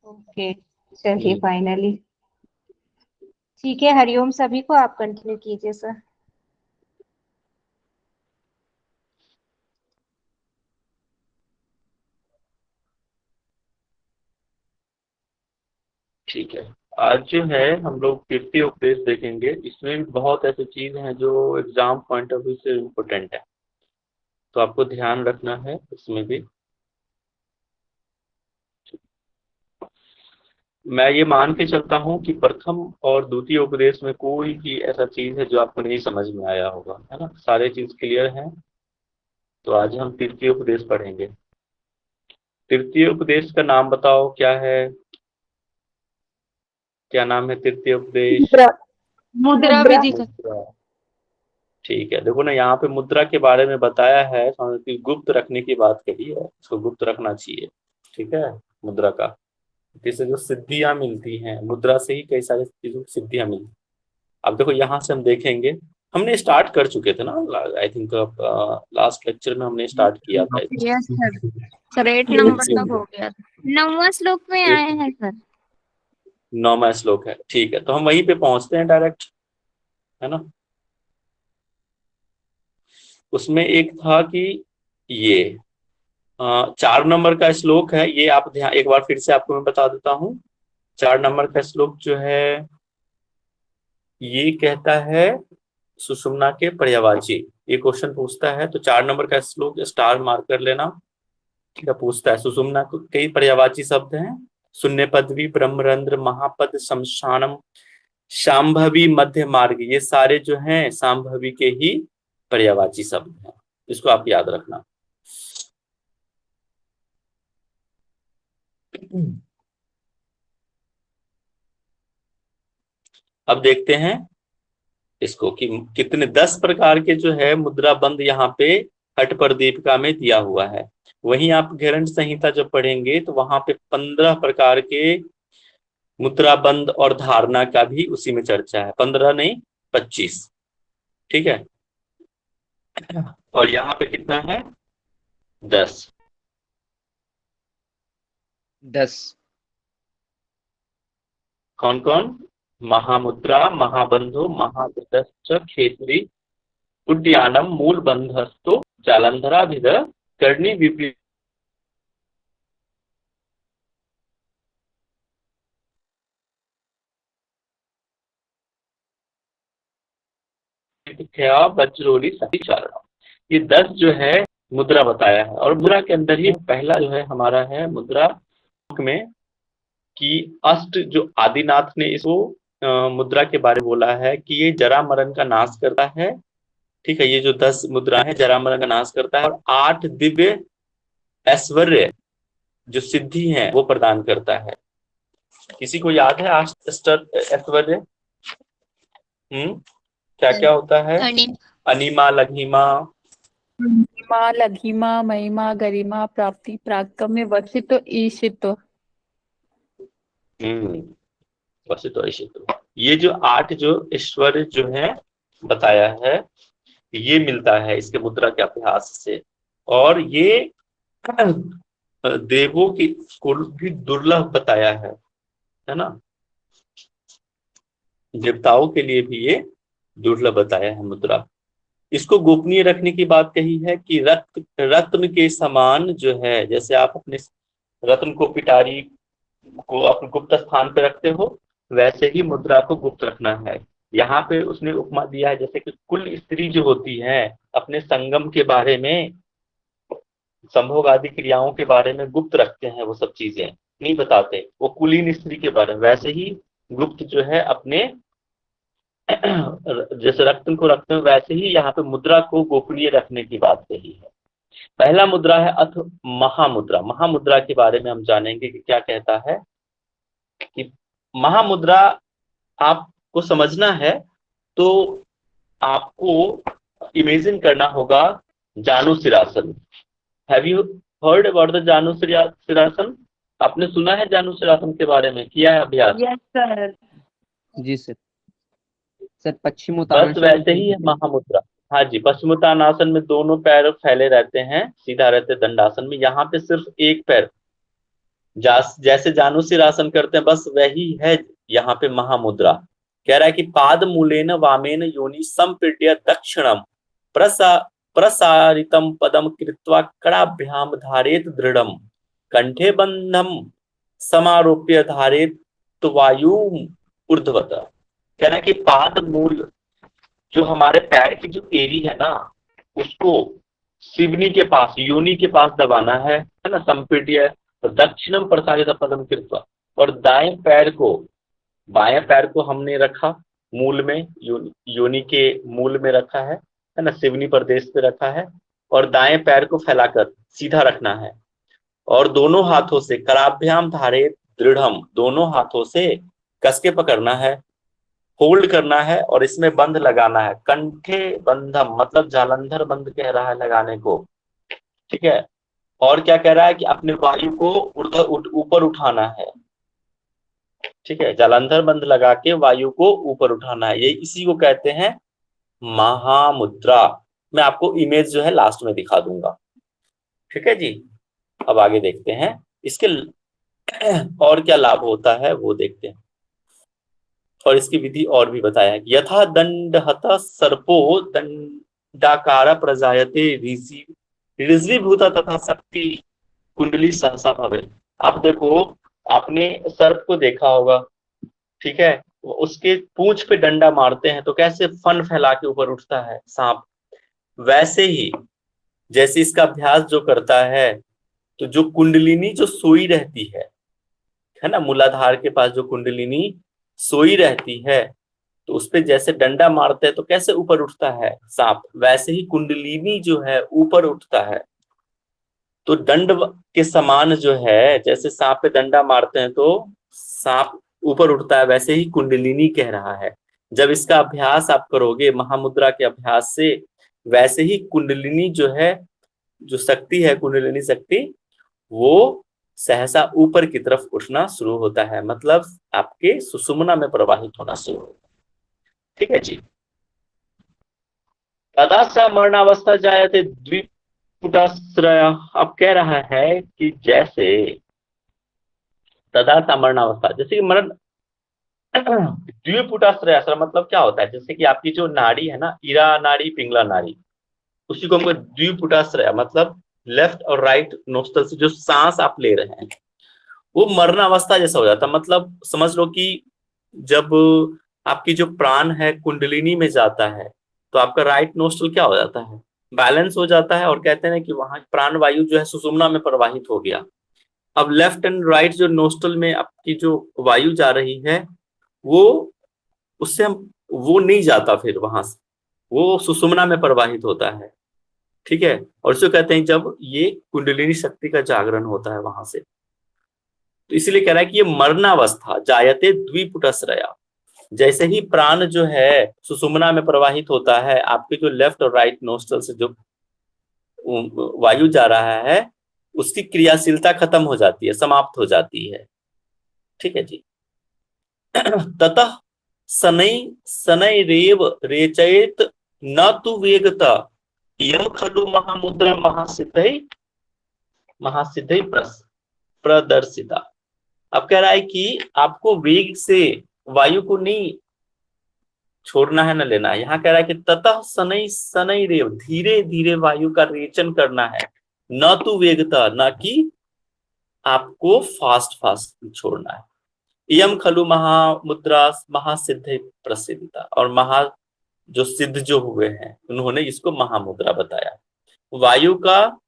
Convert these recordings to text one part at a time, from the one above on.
Okay, चलिए finally ठीक है। हरिओम सभी को, आप कंटिन्यू कीजिए सर। ठीक है। आज जो है हम लोग कीर्ति उपदेश देखेंगे। इसमें भी बहुत ऐसी चीज हैं जो एग्जाम पॉइंट ऑफ व्यू से इम्पोर्टेंट है, तो आपको ध्यान रखना है इसमें भी। मैं ये मान के चलता हूँ कि प्रथम और द्वितीय उपदेश में कोई भी ऐसा चीज है जो आपको नहीं समझ में आया होगा, है ना? सारे चीज क्लियर हैं। तो आज हम तृतीय उपदेश पढ़ेंगे। तृतीय उपदेश का नाम बताओ क्या है? क्या नाम है तृतीय उपदेश? मुद्रा। मुद्रा विधि का। मुद्रा। ठीक है, देखो ना, यहाँ पे मुद्रा के बारे में बताया है, कि गुप्त रखने की बात कही है, उसको गुप्त रखना चाहिए। ठीक है। मुद्रा का, जिससे जो सिद्धियां मिलती हैं, मुद्रा से ही कई सारी चीजों की सिद्धियां मिलती हैं। अब देखो यहाँ से हम देखेंगे, हमने स्टार्ट कर चुके थे ना, आई थिंक लास्ट लेक्चर में हमने स्टार्ट किया था। Yes sir. सर 8 एक नंबर तक सेकंड, हो गया था। 9वां श्लोक में एक आए हैं सर। 9वां श्लोक है, ठीक है, तो हम वहीं पे पहुंचते हैं डायरेक्ट, है ना? उसमें एक था कि ये 4 नंबर का श्लोक है, ये आप ध्यान, एक बार फिर से आपको मैं बता देता हूँ। 4 नंबर का श्लोक जो है, ये कहता है सुषुम्ना के पर्यायवाची। ये क्वेश्चन पूछता है, तो 4 नंबर का श्लोक स्टार मार्क कर लेना। ठीक है, पूछता है सुषुम्ना को कई पर्यायवाची शब्द हैं। शून्य पदवी, ब्रह्मरंध्र, महापद, शमशानम, शांभवी, मध्य मार्ग, ये सारे जो हैं शांभवी के ही पर्यायवाची शब्द हैं। इसको आप याद रखना। अब देखते हैं इसको कि कितने 10 प्रकार के जो है मुद्रा बंद यहाँ पे हट पर दीपिका में दिया हुआ है। वहीं आप घेरंड संहिता जब पढ़ेंगे तो वहां पे 15 प्रकार के मुद्रा बंद और धारणा का भी उसी में चर्चा है। 15 नहीं, 25। ठीक है। और यहाँ पे कितना है? 10। 10। कौन कौन? महामुद्रा, महाबंधु, महाविदश्च, खेतरी, उद्यानम, मूल बंधस्तु, जालंधराभिध, कर्णी विपरीत, वज्रोली, सती, चारण। ये 10 जो है मुद्रा बताया है। और मुद्रा के अंदर ही पहला जो है हमारा है मुद्रा में, कि अष्ट जो आदिनाथ ने इसको मुद्रा के बारे में बोला है कि ये जरा मरण का नाश करता है। ठीक है, ये जो 10 मुद्रा है जरा मरण का नाश करता है, और 8 दिव्य ऐश्वर्य जो सिद्धि है वो प्रदान करता है। किसी को याद है 8 ऐश्वर्य? क्या क्या होता है? अनिमा, लघिमा, महिमा, लघिमा, महिमा, गरिमा, प्राप्ति, पराक्रम, वसित, ईशित। वसित और ईशित। ये जो 8 जो ऐश्वर्य जो है बताया है, ये मिलता है इसके मुद्रा के अभ्यास से। और ये देवों की को भी दुर्लभ बताया है ना? देवताओं के लिए भी ये दुर्लभ बताया है मुद्रा। इसको गोपनीय रखने की बात कही है कि रत्न के समान जो है, जैसे आप अपने रत्न को, पिटारी को अपने गुप्त स्थान पे रखते हो, वैसे ही मुद्रा को गुप्त रखना है। यहाँ पे उसने उपमा दिया है, जैसे कि कुल स्त्री जो होती है अपने संगम के बारे में, संभोग आदि क्रियाओं के बारे में गुप्त रखते हैं, वो सब चीजें नहीं बताते, वो कुलीन स्त्री के बारे में। वैसे ही गुप्त जो है अपने जैसे रत्न को रखते हैं, वैसे ही यहाँ पे मुद्रा को गोपनीय रखने की बात कही है। पहला मुद्रा है अथ महामुद्रा। महामुद्रा के बारे में हम जानेंगे कि क्या कहता है। कि महामुद्रा आपको समझना है तो आपको इमेजिन करना होगा Janu Sirsasana. Have you heard about the Janu Sirsasana? आपने सुना है जानु सिरासन के बारे में? किया है अभ्यास? Yes sir. जी सर। सर बस पश्चिमोत्तानासन वैसे ही है महामुद्रा। हाँ जी, पश्चिमोत्तानासन में दोनों पैर फैले रहते हैं, सीधा रहते दंडासन में। यहाँ पे सिर्फ एक पैर जैसे जानू सिर आसन करते हैं, बस वही है यहाँ पे महामुद्रा। कह रहा है कि पाद मूलेन वामेन योनि संपीड्य दक्षिणम प्रसारितम पदम कृत्वा कड़ाभ्याम धारेत दृढ़म कंठे बंधम समारोप्य धारेत वायु ऊर्ध्वत। कह रहा है कि पाद मूल जो हमारे पैर की जो एड़ी है ना, उसको शिवनी के पास, योनि के पास दबाना है ना, संपीड्य दक्षिणम प्रसारित पदम कृत्वा, और दाएं पैर को, बाएं पैर को हमने रखा मूल में, योनि के मूल में रखा है ना, शिवनी प्रदेश पे रखा है, और दाएं पैर को फैलाकर सीधा रखना है, और दोनों हाथों से कराभ्याम धारे दृढ़म, दोनों हाथों से कस के पकड़ना है, होल्ड करना है, और इसमें बंध लगाना है। कंठे बंधम मतलब जालंधर बंध कह रहा है लगाने को, ठीक है। और क्या कह रहा है कि अपने वायु को ऊपर उठाना है, ठीक है, जालंधर बंध लगा के वायु को ऊपर उठाना है, ये इसी को कहते हैं महामुद्रा। मैं आपको इमेज जो है लास्ट में दिखा दूंगा, ठीक है जी। अब आगे देखते हैं इसके और क्या लाभ होता है वो देखते हैं, और इसकी विधि और भी बताया है। यथा दंडहत सर्पो दंडाकार प्रजायते ऋषिभूता तथा शक्ति कुंडली सहसा भवे। आप देखो, आपने सर्प को देखा होगा, ठीक है, उसके पूंछ पे डंडा मारते हैं तो कैसे फन फैला के ऊपर उठता है सांप। वैसे ही जैसे इसका अभ्यास जो करता है, तो जो कुंडलिनी जो सोई रहती है ना, मूलाधार के पास जो कुंडलिनी सोई रहती है, तो उस पे जैसे डंडा मारते हैं तो कैसे ऊपर उठता है सांप, वैसे ही कुंडलिनी जो है ऊपर उठता है। तो दंड के समान जो है, जैसे सांप पे डंडा मारते हैं तो सांप ऊपर उठता है, वैसे ही कुंडलिनी कह रहा है। जब इसका अभ्यास आप करोगे महामुद्रा के अभ्यास से, वैसे ही कुंडलिनी जो है, जो शक्ति है कुंडलिनी शक्ति, वो सहसा ऊपर की तरफ उठना शुरू होता है, मतलब आपके सुषुम्ना में प्रवाहित होना शुरू होता है, ठीक है जी। तदा स मरणावस्था जायते द्विपुटाश्रय। अब कह रहा है कि जैसे तदा स मरणावस्था, जैसे कि मरण द्विपुटाश्रय मतलब क्या होता है, जैसे कि आपकी जो नाड़ी है ना, ईरा नाड़ी पिंगला नाड़ी, उसी को हमको द्विपुटाश्रय मतलब लेफ्ट और राइट नोस्टल से जो सांस आप ले रहे हैं वो मरणावस्था जैसा हो जाता है। मतलब समझ लो कि जब आपकी जो प्राण है कुंडलिनी में जाता है, तो आपका राइट नोस्टल क्या हो जाता है, बैलेंस हो जाता है, और कहते हैं कि वहां प्राण वायु जो है सुषुम्ना में प्रवाहित हो गया। अब लेफ्ट एंड राइट जो नोस्टल में आपकी जो वायु जा रही है, वो उससे हम वो नहीं जाता, फिर वहां से वो सुषुम्ना में प्रवाहित होता है, ठीक है। और इसको कहते हैं जब ये कुंडलिनी शक्ति का जागरण होता है वहां से। तो इसीलिए कह रहा है कि ये मरणावस्था जायते द्विपुटाश्रया, जैसे ही प्राण जो है सुषुम्ना में प्रवाहित होता है, आपके जो लेफ्ट और राइट नोस्ट्रल से जो वायु जा रहा है, उसकी क्रियाशीलता खत्म हो जाती है, समाप्त हो जाती है, ठीक है जी। ततः शनै शनैरेव रेचयेत न तु वेगता यम खलु महामुद्रा महासिद्धि प्रदर्शिता। अब कह रहा है कि आपको वेग से वायु को नहीं छोड़ना है, न लेना है। यहाँ कह रहा है कि ततः शनै शनैरेव, धीरे धीरे वायु का रेचन करना है, न तु वेगता, न कि आपको फास्ट फास्ट छोड़ना है। इयम खलु महामुद्रा महासिद्धि प्रसिद्धता, और महा जो सिद्ध जो हुए हैं उन्होंने इसको महामुद्रा बताया। वायु का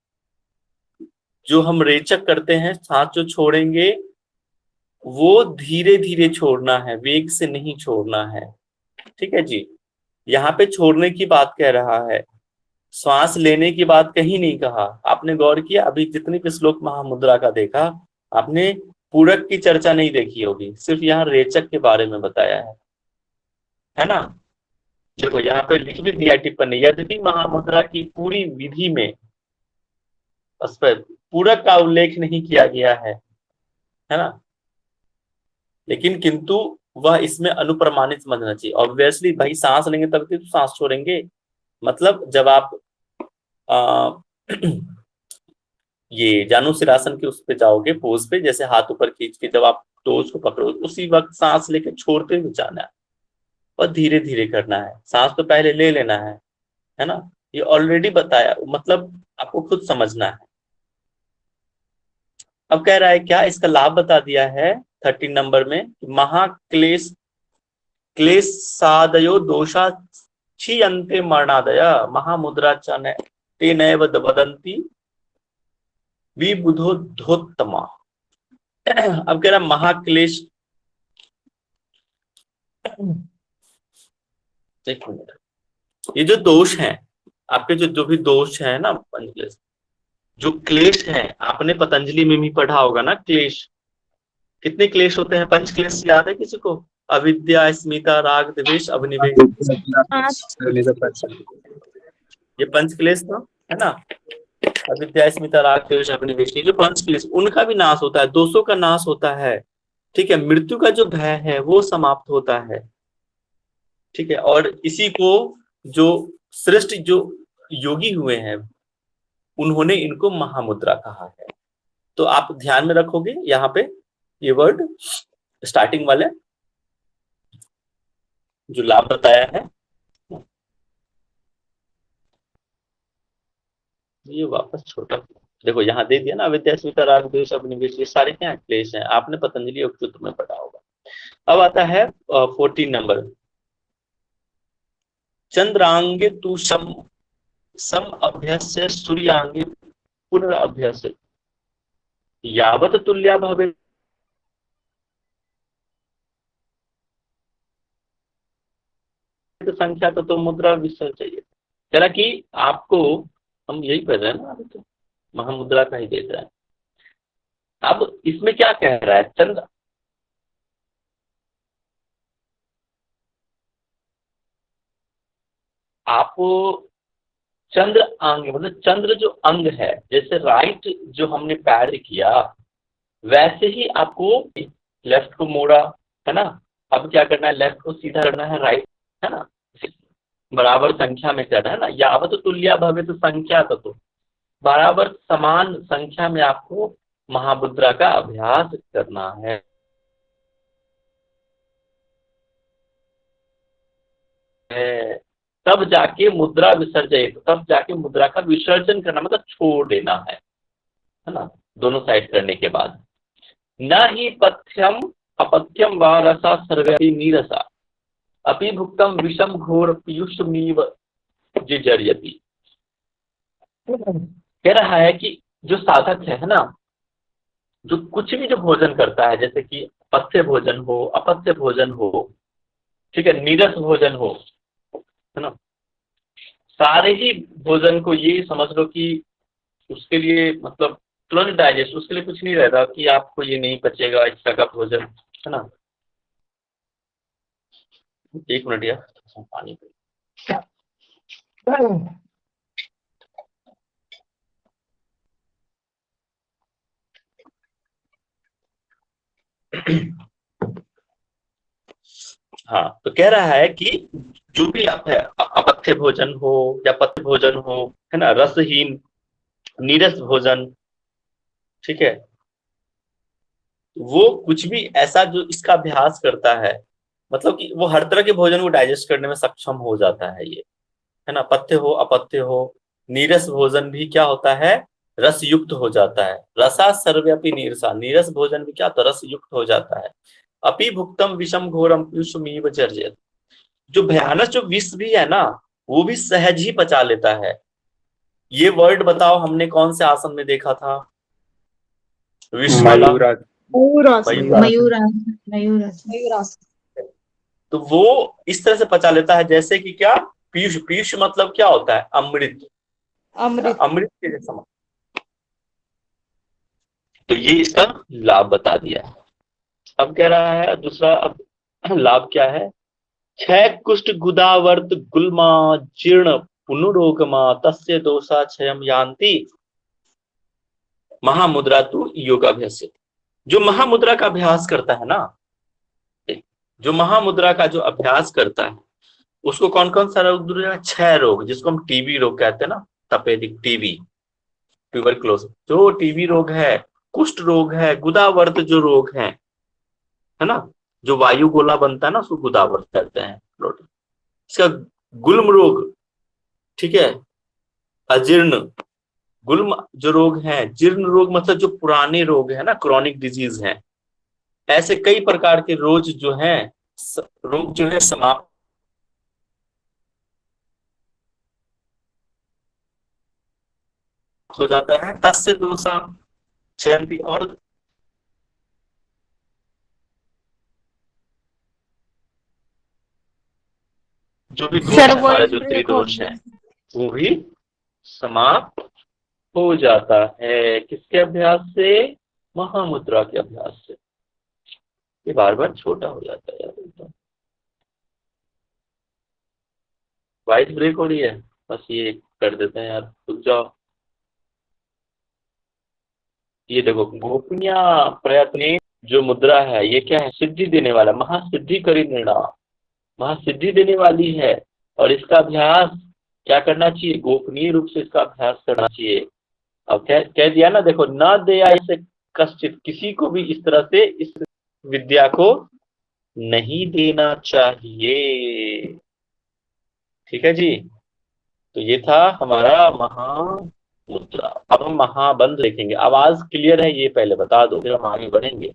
जो हम रेचक करते हैं, सांस जो छोड़ेंगे वो धीरे धीरे छोड़ना है, वेग से नहीं छोड़ना है, ठीक है जी। यहाँ पे छोड़ने की बात कह रहा है, श्वास लेने की बात कहीं नहीं कहा। आपने गौर किया, अभी जितनी भी श्लोक महामुद्रा का देखा आपने, पूरक की चर्चा नहीं देखी होगी, सिर्फ यहाँ रेचक के बारे में बताया है ना। देखो यहाँ पे लिख भी दिया टिप्पणी, यद्यपि महामुद्रा की पूरी विधि में उस पर पूरक का उल्लेख नहीं किया गया है ना, लेकिन किंतु वह इसमें अनुप्रमाणित समझना चाहिए। ऑब्वियसली भाई सांस लेंगे तभी तो सांस छोड़ेंगे, मतलब जब आप ये जानुसिरासन के उस पे जाओगे, पोज पे, जैसे हाथ ऊपर खींच के जब आप टोज को पकड़ो उसी वक्त सांस लेके छोड़ते हुए जाना है और धीरे धीरे करना है। सांस तो पहले ले लेना है ना, ये ऑलरेडी बताया, मतलब आपको खुद समझना है। अब कह रहा है क्या, इसका लाभ बता दिया है 13 नंबर में, महाक्लेश क्लेश सादयो दोषा क्षीयन्ते मरणादय महामुद्रा च ते नैव वदन्ति विबुधोत्तमा। अब कह रहा महाक्लेश, एक मिनट, ये जो दोष हैं आपके, जो भी दोष है ना, पंचक्लेश जो क्लेश है, आपने पतंजलि में भी पढ़ा होगा ना क्लेश, कितने क्लेश होते हैं? पंच क्लेश याद है किसी को? अविद्या, अस्मिता, राग, द्वेष, अभिनिवेश, ये पंच क्लेश था, है ना। अविद्या, अस्मिता, राग, द्वेष, अभिनिवेश, ये जो पंच क्लेश, उनका भी नाश होता है, दोषों का नाश होता है, ठीक है। मृत्यु का जो भय है वो समाप्त होता है, ठीक है। और इसी को जो श्रेष्ठ जो योगी हुए हैं उन्होंने इनको महामुद्रा कहा है। तो आप ध्यान में रखोगे यहाँ पे ये वर्ड स्टार्टिंग वाले जो लाभ बताया है, ये वापस छोटा देखो यहाँ दे दिया ना, अविद्या, स्मिता, राग, द्वेष, अभिनिवेश, ये सारे क्या क्लेश हैं, आपने पतंजलि योग सूत्र में पढ़ा होगा। अब आता है 14 नंबर, चंद्रांगे तु सम अभ्यस्य सूर्यांगे पुनरअभ्यस्य यावत तुल्या भवे संख्या तो मुद्रा विसर्जन चाहिए। कह कि आपको, हम यही पढ़ रहे हैं ना, तो महामुद्रा का ही देख रहे हैं। अब इसमें क्या कह रहा है, चंद्र आप चंद्र अंग, मतलब चंद्र जो अंग है, जैसे राइट जो हमने पैर किया वैसे ही आपको लेफ्ट को मोड़ा, है ना। अब क्या करना है, लेफ्ट को सीधा करना है, राइट, है ना, बराबर संख्या में करना है ना। यावत तुल्या भवे तो संख्या तो बराबर समान संख्या में आपको महामुद्रा का अभ्यास करना है। तब जाके मुद्रा विसर्जन, तब जाके मुद्रा का विसर्जन करना, मतलब छोड़ देना है ना, दोनों साइड करने के बाद। न ही पथ्यम अपथ्यम व रसा सर्वे नीरसा अपि भुक्तम विषम घोर पीयूषमीव जिजर्यति। कह रहा है कि जो साधक है ना, जो कुछ भी जो भोजन करता है, जैसे कि पथ्य भोजन हो, अपथ्य भोजन हो, ठीक है, नीरस भोजन हो, है ना, सारे ही भोजन को ये समझ लो कि उसके लिए मतलब तुरंत डाइजेस्ट, उसके लिए कुछ नहीं रहता कि आपको ये नहीं पचेगा इस तरह का भोजन, है ना। एक मिनट यार, पानी हाँ, तो कह रहा है कि जो भी आप है, अपथ्य भोजन हो या पथ्य भोजन हो, है ना, रसहीन नीरस भोजन, ठीक है, वो कुछ भी ऐसा जो इसका अभ्यास करता है, मतलब कि वो हर तरह के भोजन को डाइजेस्ट करने में सक्षम हो जाता है, ये है ना। पथ्य हो अपथ्य हो, नीरस भोजन भी क्या होता है, रस युक्त हो जाता है। रसा सर्व्यपि नीरसा, नीरस भोजन भी क्या होता है, रस युक्त हो जाता है। अपि भुक्तम विषम घोरम पीयूषमीव जर्जयति, जो भयानक जो विष भी है ना, वो भी सहज ही पचा लेता है। ये वर्ड बताओ हमने कौन से आसन में देखा था? विष वाला तो वो इस तरह से पचा लेता है जैसे कि क्या, पीयूष, पीयूष मतलब क्या होता है, अमृत, अमृत के जैसा। तो ये इसका लाभ बता दिया। अब कह रहा है दूसरा, अब लाभ क्या है, क्षय कुष्ठ गुदावर्त गुल्मा जीर्ण पुनरोगमा तस्य दोषा क्षयम यान्ति महामुद्रा तु योगाभ्यास। जो महामुद्रा का अभ्यास करता है ना, जो महामुद्रा का जो अभ्यास करता है उसको कौन कौन सा रोग दूर है, क्षय रोग, जिसको हम टीबी रोग कहते हैं ना, तपेदिक टीबी, ट्यूबरक्लोसिस जो टीबी रोग है, कुष्ठ रोग है, गुदावर्त जो रोग है ना, जो वायु गोला बनता है ना उसको गुदावर्त कहते हैं। इसका गुल्म रोग, ठीक है, अजीर्ण, गुल्म जो रोग है, जीर्ण रोग मतलब जो पुराने रोग है ना, क्रॉनिक डिजीज है। ऐसे कई प्रकार के रोग जो हैं, रोग जो है समाप्त हो जाता है। तस्य दोषा क्षयन्ति, और जो भी दोष है हमारे जो त्रिदोष है वो भी समाप्त हो जाता है। किसके अभ्यास से? महामुद्रा के अभ्यास से। ये बार बार छोटा हो जाता है यार, वॉइस ब्रेक हो रही है, बस ये कर देते हैं यार, रुक जाओ। ये देखो, गोपनीय प्रयत्न जो मुद्रा है ये क्या है? सिद्धि देने वाला, महासिद्धि करी निर्णय, महासिद्धि देने वाली है। और इसका अभ्यास क्या करना चाहिए? गोपनीय रूप से इसका अभ्यास करना चाहिए। अब कह दिया ना, देखो, न दया इसे कश्चित, किसी को भी इस तरह से इस विद्या को नहीं देना चाहिए। ठीक है जी, तो ये था हमारा महामुद्रा। अब हम महाबंध देखेंगे। आवाज क्लियर है ये पहले बता दो, फिर हम आगे बढ़ेंगे।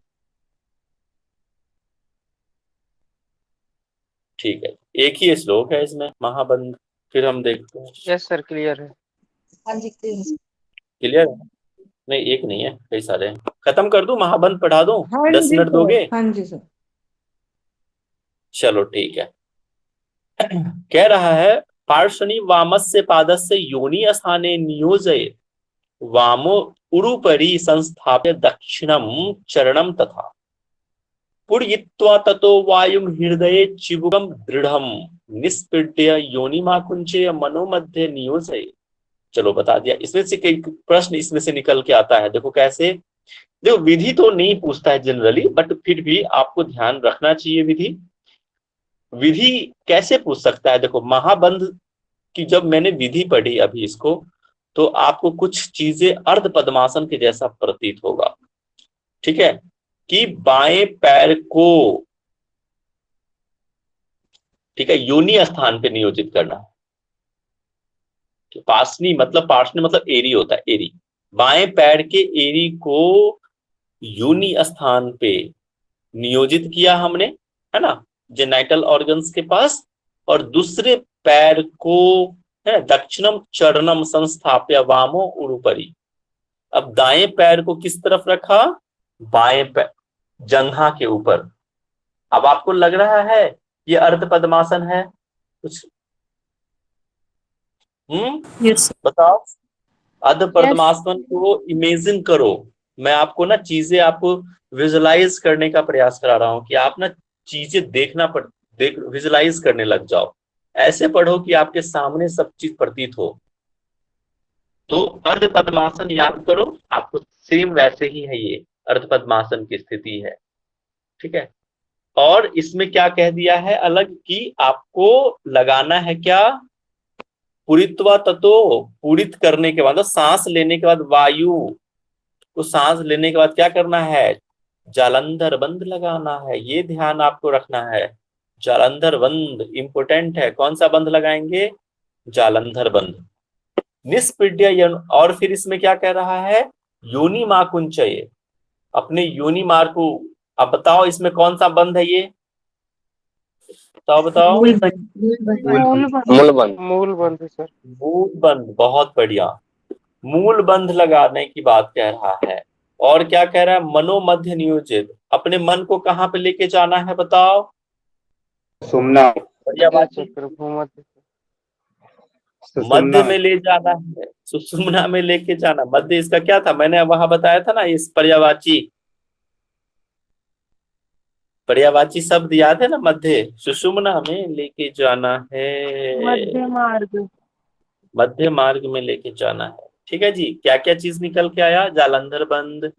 ठीक है, एक ही श्लोक है इसमें महाबंध, फिर हम देखते हैं। यस सर, क्लियर है। हाँ जी क्लियर है? नहीं, एक नहीं है, कई सारे हैं। खत्म कर दूं, महाबंध पढ़ा दूं? हाँ 10 जी मिनट सर, दोगे? हाँ जी सर। चलो ठीक है। कह रहा है, पार्श्वनी वामस्य पादस्य योनि स्थाने नियोजय, वामो उरुपरि संस्थाप्य दक्षिणम चरणम तथा पुरयित्वा ततो वायुम हृदये चिबुकम दृढ़म निस्पृड्य योनिमाकुंचे मनोमध्य नियोजय। चलो बता दिया। इसमें से कई प्रश्न इसमें से निकल के आता है। देखो कैसे, देखो विधि तो नहीं पूछता है जनरली, बट फिर भी आपको ध्यान रखना चाहिए। विधि कैसे पूछ सकता है? देखो, महाबंध की जब मैंने विधि पढ़ी अभी इसको, तो आपको कुछ चीजें अर्ध पद्मासन के जैसा प्रतीत होगा। ठीक है, कि बाएं पैर को, ठीक है, योनि स्थान पे नियोजित करना है। पार्श्वनी मतलब एरी होता है, एरी। बाएं पैर के एरी को योनि स्थान पे नियोजित किया हमने, है ना, जेनाइटल ऑर्गन्स के पास। और दूसरे पैर को है दक्षिणम चरणम संस्थाप्य वामो उरुपरि। अब दाएं पैर को किस तरफ रखा? बाएं पैर जंघा के ऊपर। अब आपको लग रहा है ये अर्ध पद्मासन है कुछ? यस बताओ। अर्ध पद्मासन को इमेजिन करो। मैं आपको ना चीजें आपको विजुलाइज करने का प्रयास करा रहा हूं कि आप ना चीजें विजुलाइज करने लग जाओ। ऐसे पढ़ो कि आपके सामने सब चीज प्रतीत हो। तो अर्ध पद्मासन याद करो, आपको सेम वैसे ही है, ये अर्ध पद्मासन की स्थिति है। ठीक है, और इसमें क्या कह दिया है अलग, कि आपको लगाना है क्या? पुरित्वा ततो, पूरित करने के बाद, सांस लेने के बाद वायु को, सांस लेने के बाद क्या करना है? जालंधर बंद लगाना है। ये ध्यान आपको रखना है। जालंधर बंद इंपोर्टेंट है। कौन सा बंद लगाएंगे? जालंधर बंद। निस्पृड्य, और फिर इसमें क्या कह रहा है? योनि माकुंचय, अपने योनि मार्ग को। अब बताओ इसमें कौन सा बंद है ये? बताओ। मूल बंद सर। मूल बंद, बहुत बढ़िया। मूल बंध लगाने की बात कह रहा है। और क्या कह रहा है? मनोमध्य नियोजित, अपने मन को कहाँ पे लेके जाना है बताओ? सुमना, बढ़िया बात है। मध्य में ले जाना है, सुषुम्ना में लेके जाना। मध्य इसका क्या था? मैंने वहां बताया था ना, इस पर्यावाची शब्द याद है ना? मध्य, सुषुम्ना में लेके जाना है, मध्य मार्ग में लेके जाना है। ठीक है जी, क्या क्या चीज निकल के आया? जालंधर बंद,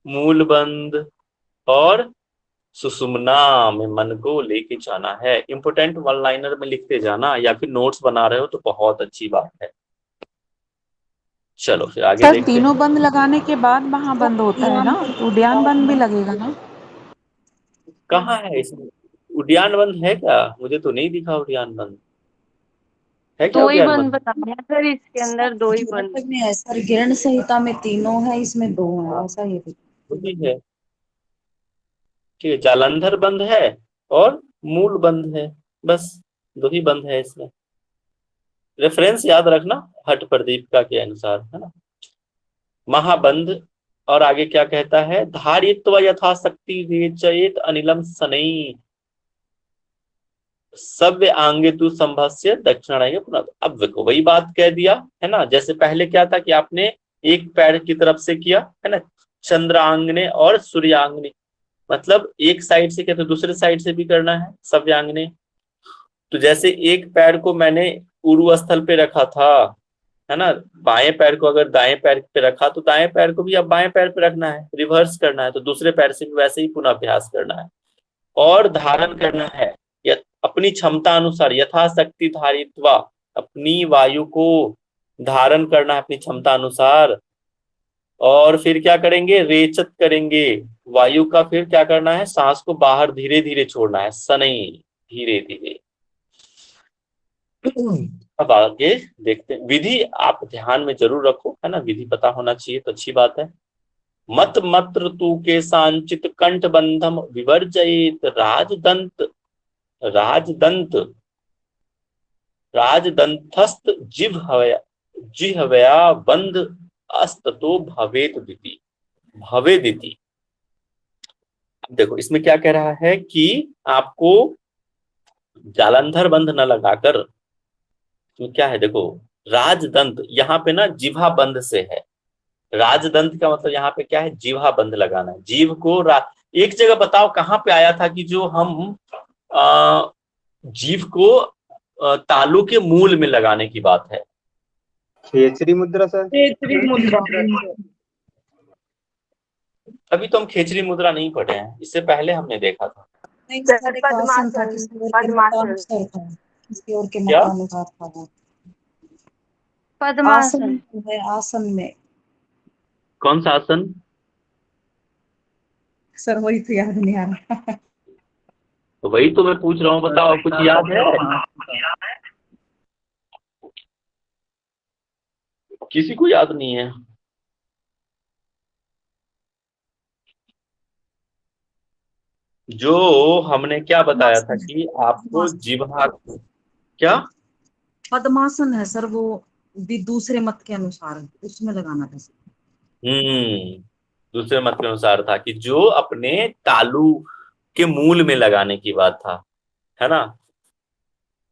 मूल बंद, और सुषुम्ना में मन को लेके जाना है। इंपोर्टेंट वन लाइनर में लिखते जाना, या फिर नोट्स बना रहे हो तो बहुत अच्छी बात है। चलो फिर आगे सर देखते हैं। तीनों बंद लगाने के बाद महाबंद होता है ना, तो उद्यान बंद भी लगेगा ना? कहाँ है इसमें उद्यान बंद है क्या? मुझे तो नहीं दिखा उद्यान बंद है क्या? दो ही उद्यान बंद बंद बताया है सर, इसके अंदर दो ही जहाँ बंद। तक में है सर, गिरण संहिता में तीनों है, इसमें दो है, ऐसा ही है। वही है। ठीक है, जालंधर बंद है और मूल बंद है, बस दो ही बंद है इसमें। रेफरेंस याद रखना हट प्रदीप का के अनुसार, है ना। महाबंध। और आगे क्या कहता है? धारित्व यथाशक्ति रेचयेत अनिलम सनई सव्य आंगे तु संभस्य दक्षिणायन पुनः। अब देखो वही बात कह दिया, है ना। जैसे पहले क्या था कि आपने एक पैर की तरफ से किया, है ना, चंद्रांगने और सूर्यांगने, मतलब एक साइड से किया तो दूसरे साइड से भी करना है सव्यांगने। तो जैसे एक पैर को मैंने उरु स्थल पे रखा था, है ना, बाएं पैर को अगर दाएं पैर पे रखा तो दाएं पैर को भी अब बाएं पैर पे रखना है, रिवर्स करना है, तो दूसरे पैर से भी वैसे ही पुनः अभ्यास करना है और धारण करना है अपनी क्षमता अनुसार यथाशक्ति धारित्वा, अपनी वायु को धारण करना है अपनी क्षमता अनुसार। और फिर क्या करेंगे? रेचत करेंगे वायु का, फिर क्या करना है? सांस को बाहर धीरे धीरे छोड़ना है, सनई, धीरे धीरे। अब आगे देखते हैं। विधि आप ध्यान में जरूर रखो, है ना, विधि पता होना चाहिए तो अच्छी बात है। मत मत्र तू के सांचित कंठ बंधम विवर्जयेत राजदंत राजदंत राजदंतस्थ जिह्वया बंध अस्ततो भवेत दिति भवेदिति। अब देखो इसमें क्या कह रहा है कि आपको जालंधर बंध न लगाकर, तो क्या है देखो, राजदंत यहाँ पे ना जिह्वा बंध से है। राजदंत का मतलब यहाँ पे क्या है? जिह्वा बंध लगाना है, जीव को एक जगह बताओ कहाँ पे आया था कि जो हम जीव को तालु के मूल में लगाने की बात है? खेचरी मुद्रा सर। अभी तो हम खेचरी मुद्रा नहीं पढ़े हैं, इससे पहले हमने देखा था। नहीं सर, एक आसन था, किसी और के मतानुसार था, किसी और के क्या? मतानुसार था वो। पद्मासन आसन है, आसन में कौन सा आसन? सर वही तो याद नहीं आ रहा। तो वही तो मैं पूछ रहा हूँ, बताओ कुछ याद है? किसी को याद नहीं है? जो हमने क्या बताया था कि आपको जिह्वा, क्या पद्मासन है सर, वो भी दूसरे मत के अनुसार उसमें लगाना था। दूसरे मत के अनुसार था कि जो अपने तालु के मूल में लगाने की बात था, है ना।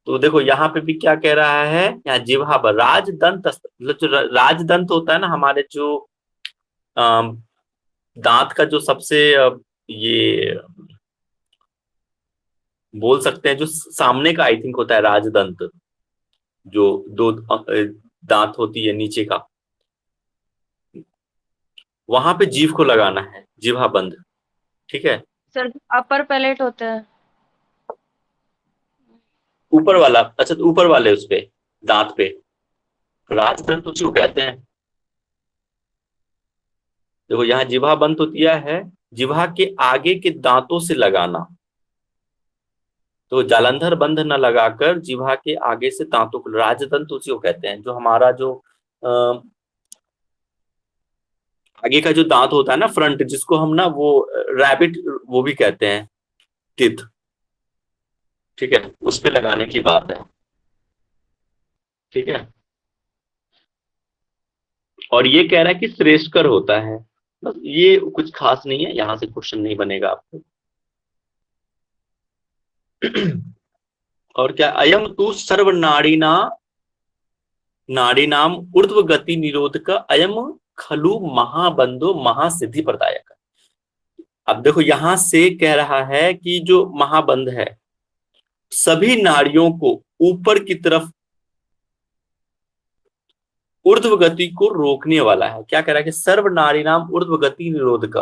तो देखो यहाँ पे भी क्या कह रहा है, यहाँ जिह्वा पर राजदंत, मतलब जो राजदंत होता है ना, हमारे जो दांत का जो सबसे ये बोल सकते हैं जो सामने का आई थिंक होता है राजदंत, जो दो दांत होती है नीचे का, वहां पे जीभ को लगाना है, जिह्वा बंद। ठीक है सर, अपर पैलेट होता है। ऊपर वाला, अच्छा तो ऊपर वाले उस पे दांत पे राजदंत उसी को कहते हैं। देखो यहाँ जिह्वा बंद तो दिया है, जिह्वा के आगे के दांतों से लगाना, तो जालंधर बंध न लगाकर जिह्वा के आगे से दांतों को, राजदंत उसी को कहते हैं। जो हमारा जो आगे का जो दांत होता है ना फ्रंट, जिसको हम ना वो रैबिट वो भी कहते हैं, टिथ, ठीक है, उस पे लगाने की बात है। ठीक है, और ये कह रहा है कि श्रेष्ठकर होता है, बस ये कुछ खास नहीं है, यहां से क्वेश्चन नहीं बनेगा आपको। और क्या? अयम तू सर्व नाड़ीनाम ऊर्ध्व गति निरोधक अयम खलु महाबंधो महासिद्धि प्रदायक। अब देखो यहां से कह रहा है कि जो महाबंध है सभी नाड़ियों को ऊपर की तरफ ऊर्ध्व गति को रोकने वाला है। क्या कह रहा है कि सर्व नाड़ी नाम ऊर्ध्व गति निरोधक,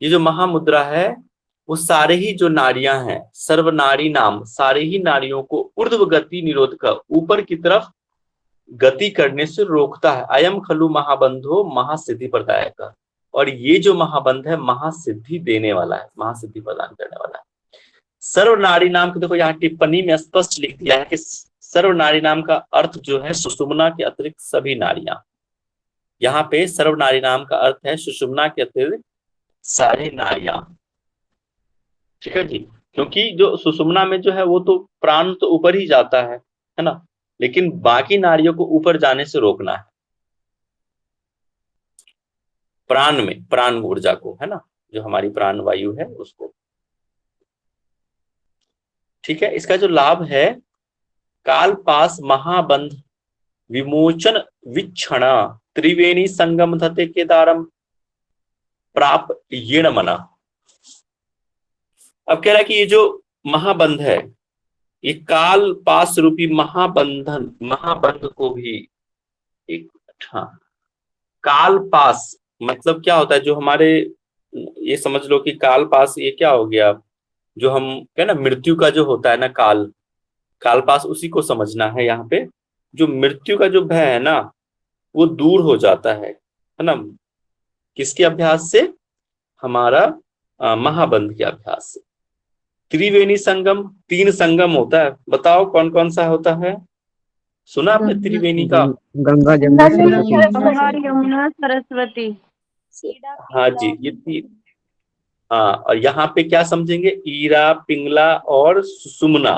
ये जो महामुद्रा है वो सारे ही जो नाड़ियां हैं, सर्व नाड़ी नाम, सारे ही नाड़ियों को ऊर्ध्व गति निरोधक, ऊपर की तरफ गति करने से रोकता है। अयम खलु महाबंधो महासिद्धि प्रदायक। और ये जो महाबंध है महासिद्धि देने वाला है, महासिद्धि प्रदान करने वाला है। सर्व नाड़ी नाम के, देखो यहाँ टिप्पणी में स्पष्ट लिख दिया है कि सर्व नाड़ी नाम का अर्थ जो है सुषुम्ना के अतिरिक्त सभी नाड़ियां। यहाँ पे सर्व नाड़ी नाम का अर्थ है सुषुम्ना के अतिरिक्त सारी नाड़ियां। ठीक है जी, क्योंकि जो सुषुम्ना में जो है वो तो प्राण तो ऊपर ही जाता है ना, लेकिन बाकी नाड़ियों को ऊपर जाने से रोकना है, प्राण में, प्राण ऊर्जा को, है ना, जो हमारी प्राण वायु है उसको। ठीक है, इसका जो लाभ है, काल पास महाबंध विमोचन विक्षण त्रिवेणी संगम धते केदारम प्राप येण मना। अब कह रहा है कि ये जो महाबंध है, ये काल पास रूपी महाबंधन, महाबंध को भी एक, हाँ, काल पास मतलब क्या होता है, जो हमारे, ये समझ लो कि काल पास ये क्या हो गया, जो हम क्या ना मृत्यु का जो होता है ना काल, काल पास उसी को समझना है। यहाँ पे जो मृत्यु का जो भय है ना वो दूर हो जाता है ना, किसके अभ्यास से, हमारा महाबंध के अभ्यास से। त्रिवेणी संगम, 3 संगम होता है, बताओ कौन कौन सा होता है, सुना आपने त्रिवेणी का? गंगा जमुना सरस्वती। गंगा यमुना सरस्वती। हाँ जी, ये हाँ, और यहाँ पे क्या समझेंगे, ईरा, पिंगला और सुषुम्ना।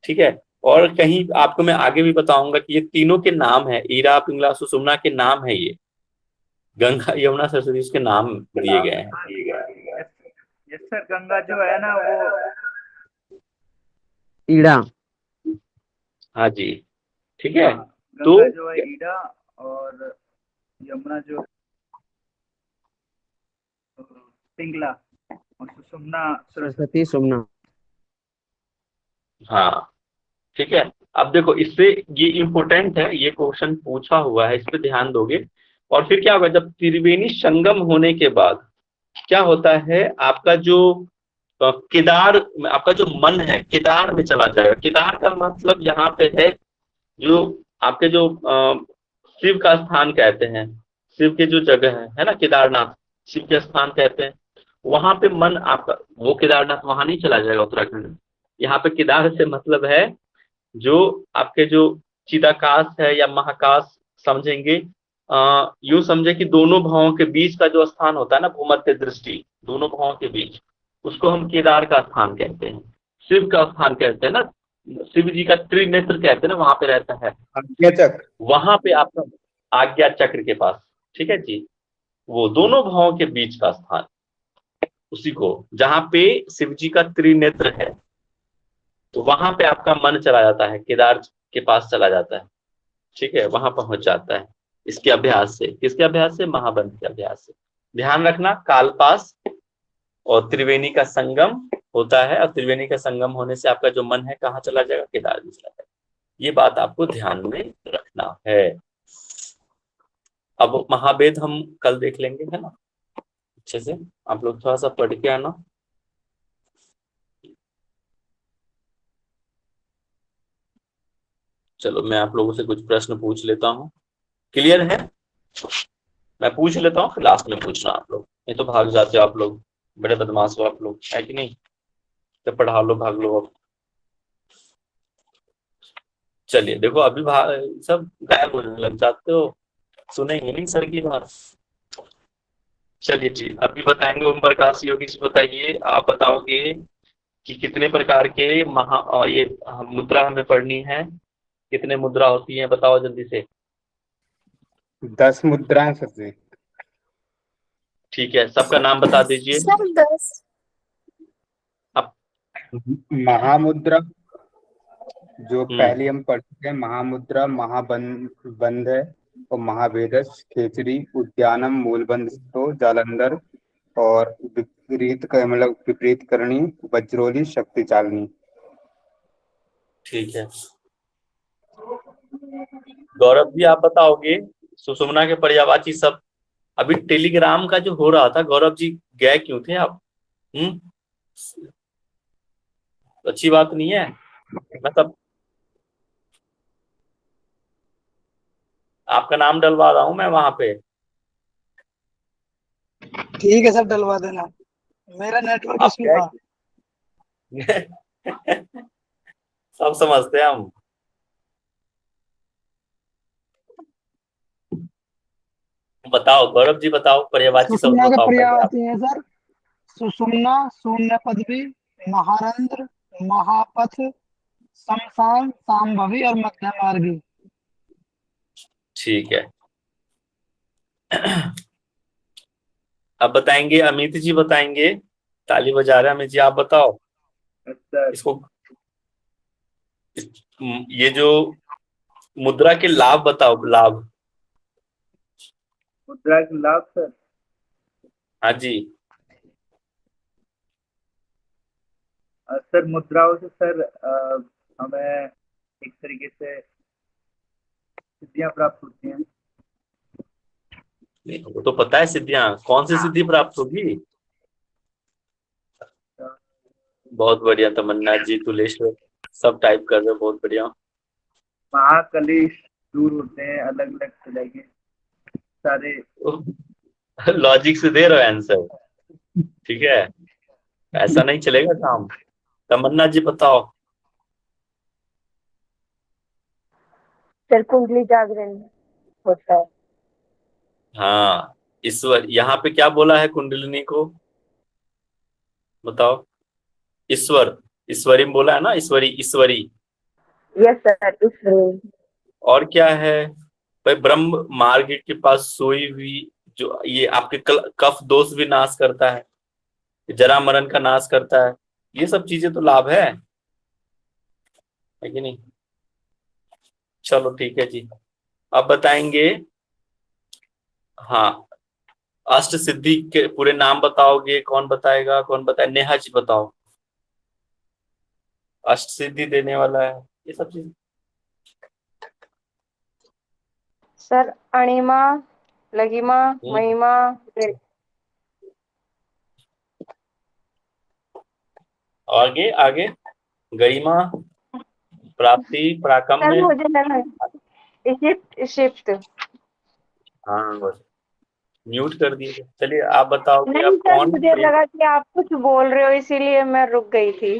ठीक है, और कहीं आपको मैं आगे भी बताऊंगा कि ये तीनों के नाम है, ईरा, पिंगला, सुषुम्ना के नाम है ये, गंगा यमुना सरस्वती उसके नाम दिए गए हैं। यस सर, गंगा जो है ना वो ईड़ा। हाँ जी, ठीक है, तो गंगा जो है ईड़ा और यमुना जो पिंगला और सुषुम्ना सरस्वती सुमना। हाँ ठीक है। अब देखो इससे ये इम्पोर्टेंट है, ये क्वेश्चन पूछा हुआ है, इस पे ध्यान दोगे। और फिर क्या होगा, जब त्रिवेणी संगम होने के बाद क्या होता है, आपका जो केदार, आपका जो मन है केदार में चला जाएगा। केदार का मतलब यहाँ पे है जो आपके जो शिव का स्थान कहते हैं, शिव के जो जगह है ना, केदारनाथ शिव के स्थान कहते हैं, वहां पे मन आपका, वो केदारनाथ वहां नहीं चला जाएगा उत्तराखंड में। यहाँ पे केदार से मतलब है जो आपके जो चिदाकाश है या महाकाश समझेंगे, यूं समझे कि दोनों भावों के बीच का जो स्थान होता है ना, भूमध्य दृष्टि, दोनों भावों के बीच, उसको हम केदार का स्थान कहते हैं, शिव का स्थान कहते हैं ना, शिव जी का त्रिनेत्र कहते हैं ना, वहां पे रहता है आज्ञा चक्र, वहां पे आपका आज्ञा चक्र के पास। ठीक है जी, वो दोनों भावों के बीच का स्थान, उसी को जहां पे शिव जी का त्रिनेत्र है, तो वहां पे आपका मन चला जाता है, केदार के पास चला जाता है। ठीक है, वहां पहुंच जाता है इसके अभ्यास से। किसके अभ्यास से? महाबंध के अभ्यास से। ध्यान रखना, कालपास और त्रिवेणी का संगम होता है, और त्रिवेणी का संगम होने से आपका जो मन है कहाँ चला जाएगा? केदार में चला जाएगा। ये बात आपको ध्यान में रखना है। अब महावेद हम कल देख लेंगे, है ना, अच्छे से आप लोग थोड़ा सा पढ़ के आना। चलो मैं आप लोगों से कुछ प्रश्न पूछ लेता हूँ, क्लियर है? मैं पूछ लेता हूँ फिर लास्ट में पूछना आप लोग, नहीं तो भाग जाते हो आप लोग, बड़े बदमाश हो आप लोग, है कि नहीं? तो पढ़ा लो, भाग लो अब। चलिए देखो, अभी सब गायब होने लग जाते हो, सुनेंगे नहीं सर की बात। चलिए ठीक, अभी बताएंगे ओम प्रकाश योगी जी, बताइए आप बताओगे कि कितने प्रकार के ये मुद्रा हमें पढ़नी है, कितने मुद्रा होती है, बताओ जल्दी से। 10 मुद्राएं सर जी। ठीक है, सबका नाम बता दीजिए। सर 10। अब महामुद्रा जो पहले हम पढ़ चुके हैं, महामुद्रा, महाबंध है, और महावेदस, खेचरी, उद्यानम, मूलबंध, तो जालंधर, और मतलब विपरीत करणी, वज्रोली, शक्ति चालनी। ठीक है, गौरव जी आप बताओगे सुषुम्ना के पर्यायवाची सब। अभी टेलीग्राम का जो हो रहा था, गौरव जी गए क्यों थे आप? अच्छी बात नहीं है, मतलब आपका नाम डलवा रहा हूं मैं वहां पे। ठीक है सर, डलवा देना। मेरा नेटवर्क आप इशू क्या था। सब समझते हैं हम। बताओ गौरव जी, बताओ पर्यायवाची शब्द सुषुम्ना का बताओ पहले आप। पर्यायवाची है सर, सुषुम्ना, शून्य पदवी, महारंध्र, महापथ, शमशान, सांभवी और मध्य मार्गी। ठीक है। अब बताएंगे अमित जी, बताएंगे। ताली बजा रहे हैं अमित जी, आप बताओ सर इसको। ये जो मुद्रा के लाभ बताओ, लाभ। मुद्रा के लाभ सर। हाँ जी। सर मुद्राओं से सर हमें एक तरीके से सिद्धियां प्राप्त होती हैं। वो तो पता है सिद्धियां, कौन सी सिद्धि प्राप्त होगी। बहुत बढ़िया तमन्ना जी, तुलेश्वर सब टाइप कर रहे हो, बहुत बढ़िया। महाकलेश दूर होते हैं, अलग अलग तरह के सारे। लॉजिक से दे रहे हो आंसर, ठीक है। ऐसा नहीं चलेगा काम। तमन्ना जी बताओ। सर कुंडली जागरण होता है। हाँ, ईश्वर यहाँ पे क्या बोला है कुंडलिनी को, बताओ। ईश्वर, ईश्वरी में बोला है ना, ईश्वरी, ईश्वरी। यस सर, इसलिए और क्या है भाई, ब्रह्म मार्ग के पास सोई हुई, जो ये आपके कफ दोष भी नाश करता है, जरा मरण का नाश करता है। ये सब चीजें तो लाभ है कि नहीं। चलो ठीक है जी, अब बताएंगे। हाँ, अष्ट सिद्धि के पूरे नाम बताओगे, कौन बताएगा, कौन बताए, नेहा जी बताओ। अष्ट सिद्धि देने वाला है ये सब चीज। सर अणिमा, लघिमा, महिमा, आगे आगे, गरिमा, प्राप्ति, सर पराक्रम्य। मुझे लगा इजिप्ट, इजिप्ट। हाँ बस म्यूट कर दिए। चलिए आप बताओगे नहीं अब सर, कौन मुझे लगा कि आप कुछ बोल रहे हो इसीलिए मैं रुक गई थी।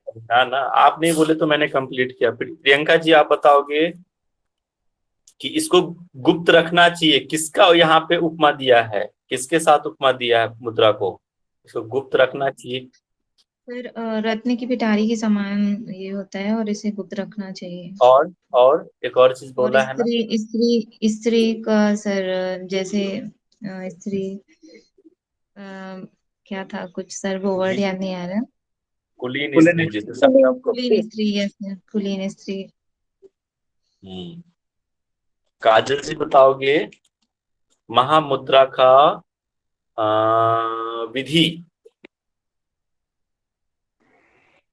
ना ना, आप नहीं बोले तो मैंने कंप्लीट किया। फिर प्रियंका जी आप बताओगे कि इसको गुप्त रखना चाहिए, किसका यहाँ पे उपमा दिया है, किसके साथ उपमा दिया है मुद्रा को, इसको गुप्त रखना चाहिए। सर रत्न की पिटारी के समान ये होता है और इसे गुप्त रखना चाहिए। और एक और चीज और बोला है ना। स्त्री स्त्री स्त्री का सर जैसे स्त्री क्या था कुछ सर, वो वर्ड याद नहीं आ रहा। कुलीन स्त्री, जिसे सब कुलीन स्त्री, यस कुलीन स्त्री। काजल जी बताओगे महामुद्रा का विधि।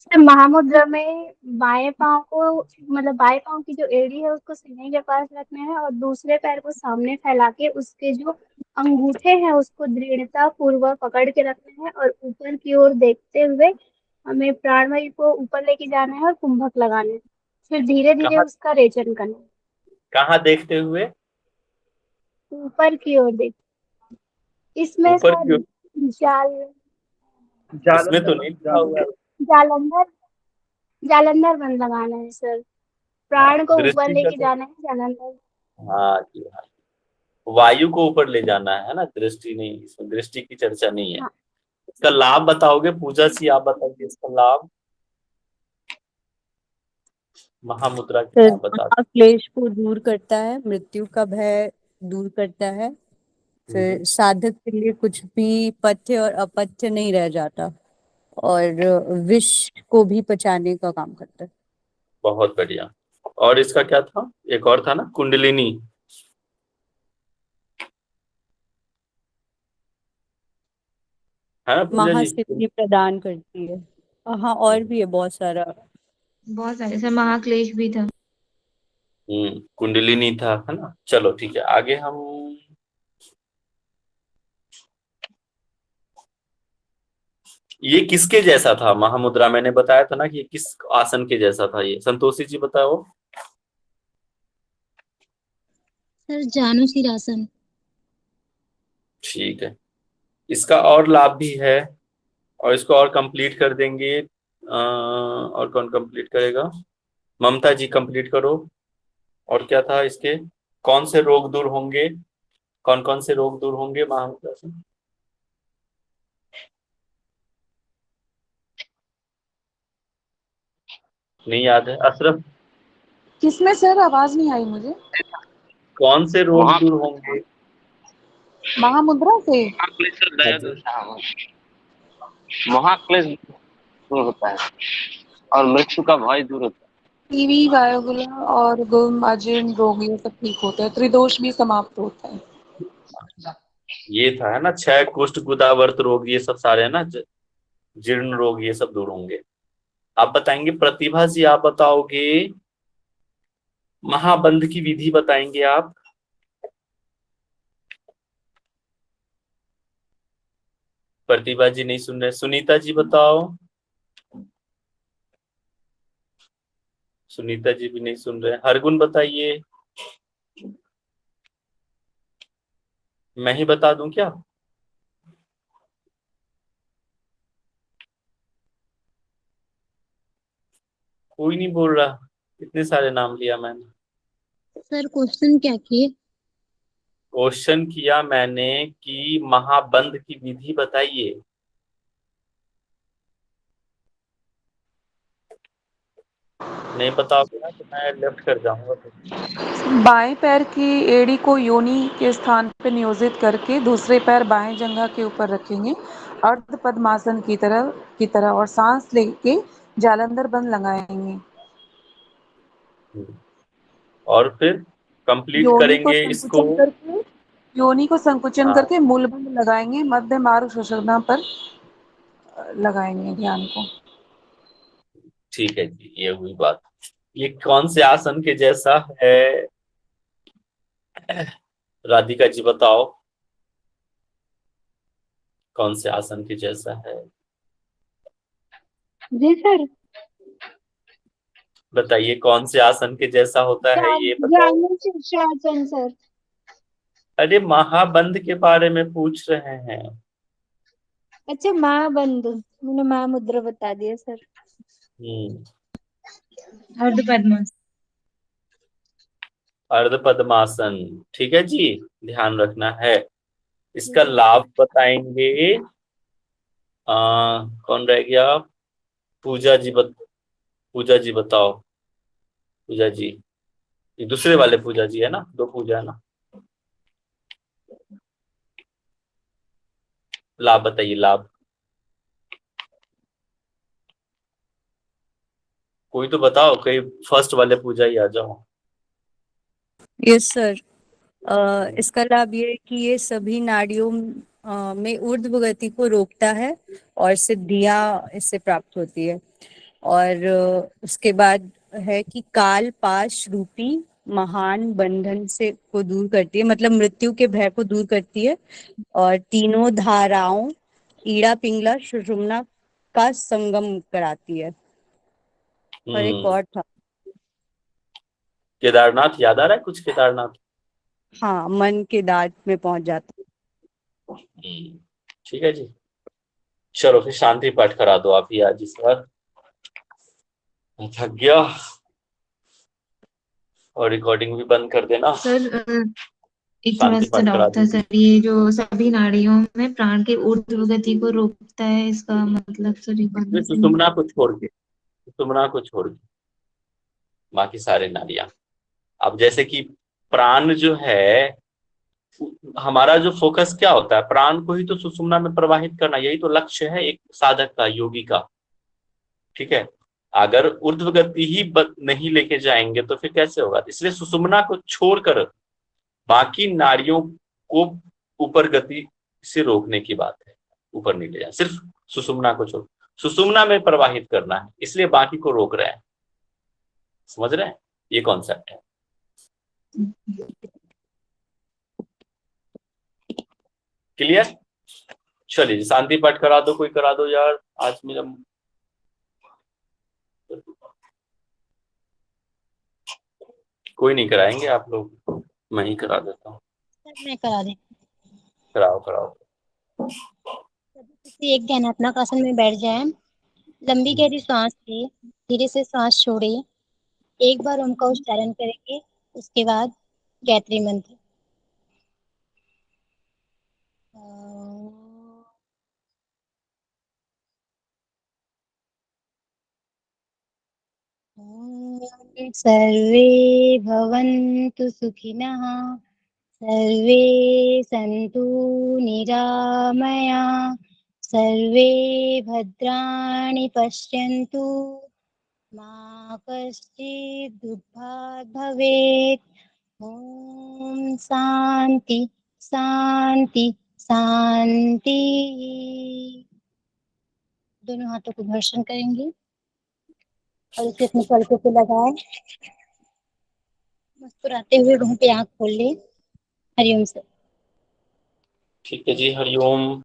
सर महामुद्रा में बाएं पांव को, मतलब बाएं पांव की जो एड़ी है उसको सीने के पास रखना है और दूसरे पैर को सामने फैला के उसके जो अंगूठे हैं उसको दृढ़ता पूर्वक पकड़ के रखना है और ऊपर की ओर देखते हुए हमें प्राणवायु को ऊपर लेके जाना है और कुंभक लगाना है। फिर धीरे धीरे कहाँ उसका रेचन करना है। कहाँ देखते हुए, ऊपर की ओर देख, इसमें ऊपर सर की ओर? जाल इसमें तो नहीं लिखा हुआ है। जालंधर जालंधर बंद लगाना है सर। प्राण को ऊपर दृष्टि लेके का जाना है जालंधर। हाँ जी हाँ, वायु को ऊपर ले जाना है ना, दृष्टि नहीं, इसमें दृष्टि की चर्चा नहीं है। हाँ। इसका लाभ बताओगे पूजा जी, आप बताइए इसका लाभ, महामुद्रा के लाभ बता। क्लेश को दूर करता है, मृत्यु का भय दूर करता है, फिर साधक के लिए कुछ भी पथ्य और अपथ्य नहीं रह जाता, और विष को भी पचाने का काम करता है। बहुत बढ़िया। और इसका क्या था, एक और था ना, कुंडलिनी। है ना पूजा जी। महासिद्धि प्रदान करती है। हाँ, और भी है बहुत सारा। बहुत सारे सर, महाक्लेश भी था। कुंडलिनी था, है ना। चलो ठीक है, आगे हम ये किसके जैसा था महामुद्रा, मैंने बताया था ना कि ये किस आसन के जैसा था, ये संतोषी जी बताओ। सर जानुशीरासन। ठीक है, इसका और लाभ भी है और इसको और कंप्लीट कर देंगे। और कौन कंप्लीट करेगा? ममता जी कंप्लीट करो। और क्या था इसके? कौन से रोग दूर होंगे? कौन कौन से रोग दूर होंगे महामुद्रा से? नहीं याद है? अशरफ, किसमें सर? आवाज नहीं आई मुझे। कौन से रोग दूर होंगे? महामुद्रा से हाँ जी। महाक्लेश दूर होता है और मृत्यु का भय दूर होता टीवी, वायुगुला और गुम अजीर्ण रोग ये सब ठीक होता है। त्रिदोष भी समाप्त होता है। ये था है ना, क्षय, कुष्ठ, गुदावर्त रोग, ये सब सारे है ना, जीर्ण रोग, ये सब दूर होंगे। आप बताएंगे प्रतिभा जी, आप बताओगे महाबंध की विधि बताएंगे आप? प्रतिभा जी नहीं सुन रहे। सुनीता जी बताओ। सुनीता जी भी नहीं सुन रहे। हरगुन बताइए। मैं ही बता दूं क्या? कोई नहीं बोल रहा, इतने सारे नाम लिया मैंने। सर क्वेश्चन क्या किए? क्वेश्चन किया मैंने कि महाबंध की विधि बताइए। नहीं बताओगे ना तो मैं लेफ्ट कर जाऊंगा फिर। बाएं पैर की एड़ी को योनि के स्थान पर नियोजित करके दूसरे पैर बाएं जंघा के ऊपर रखेंगे अर्ध पद्मासन की तरह और सांस लेके जालंधर बंद लगाएंगे। और फिर कंप्लीट योनि को करेंगे इसको। संकुचन करके योनि को संकुचन हाँ करके मूलबंध लगाएंगे। मध्य मार्ग सुषुम्ना पर लगाएंगे ध्यान को। ठीक है जी, ये हुई बात। ये कौन से आसन के जैसा है? राधिका जी बताओ, कौन से आसन के जैसा है? जी सर। बताइए कौन से आसन के जैसा होता है, ये बताओ। जानुशीरासन सर। अरे महाबंध के बारे में पूछ रहे हैं। अच्छा महाबंध, मैंने महामुद्रा बता दिया सर। अर्ध पद्मासन। अर्ध पद्मासन, ठीक है जी, ध्यान रखना है। इसका लाभ बताएंगे। कौन रह गया? पूजा जी बताओ। पूजा जी, ये दूसरे वाले पूजा जी है ना, दो पूजा है ना। लाभ बताइए, लाभ। कोई तो बताओ, कहीं फर्स्ट वाले पूजा ही आ जाओ। Yes sir. इसका लाभ ये है कि ये सभी नाड़ियों में ऊर्ध्व गति को रोकता है और सिद्धियां इससे प्राप्त होती है। और उसके बाद है कि काल पाश रूपी महान बंधन से को दूर करती है, मतलब मृत्यु के भय को दूर करती है। और तीनों धाराओं ईड़ा पिंगला सुषुम्ना का संगम कराती है। और एक और था, केदारनाथ याद आ रहा है कुछ? केदारनाथ, हाँ, मन के दाद में पहुंच जाता है। ठीक है जी। चलो फिर शांति पाठ करा दो आप ही आज इस बार। थक गया। और रिकॉर्डिंग भी बंद कर देना। सर एक थोड़ा शांति सा पाठ करा डाउट था दीजिए। सर, ये जो सभी नाड़ियों में प्राण के ऊर्ध्व गति को रोकता है, इसका मतलब सर एक बार बताइए। सुषुम्ना को छोड़ के, सुषुम्ना को छोड़ के बाकी सारे नाड़ियां। अब जैसे कि प्राण जो है, हमारा जो फोकस क्या होता है, प्राण को ही तो सुषुम्ना में प्रवाहित करना, यही तो लक्ष्य है एक साधक का, योगी का। ठीक है, अगर ऊर्ध्व गति ही नहीं लेके जाएंगे तो फिर कैसे होगा? इसलिए सुषुम्ना को छोड़कर बाकी नाड़ियों को ऊपर गति से रोकने की बात है, ऊपर नहीं ले जाए, सिर्फ सुषुम्ना को छोड़, सुषुम्ना में प्रवाहित करना है, इसलिए बाकी को रोक रहे हैं। समझ रहे हैं? ये कॉन्सेप्ट है। क्लियर? चलिए शांति पाठ करा दो, कोई करा दो यार, आज मेरा कोई नहीं कराएंगे आप लोग। मैं ही करा देता हूँ। सर मैं करा दें। कराओ कराओ। किसी एक ध्यानात्मक आसन में बैठ जाएं। लंबी गहरी सांस लें, धीरे से सांस छोड़ें। एक बार ओम का उच्चारण करेंगे, उसके बाद गायत्री मंत्र। सर्वे भवन्तु सुखिनः, सर्वे सन्तु निरामया, सर्वे भद्राणि पश्यन्तु, मा कश्चित् दुःखात् भवेत्। ॐ शान्ति शान्ति शांति। दोनों हाथों को घर्षण करेंगे और इसे अपने पलकों पे लगाए। मुस्कुराते हुए वहीं पे आँख खोल ले। हरिओम सर। ठीक है जी, हरिओम।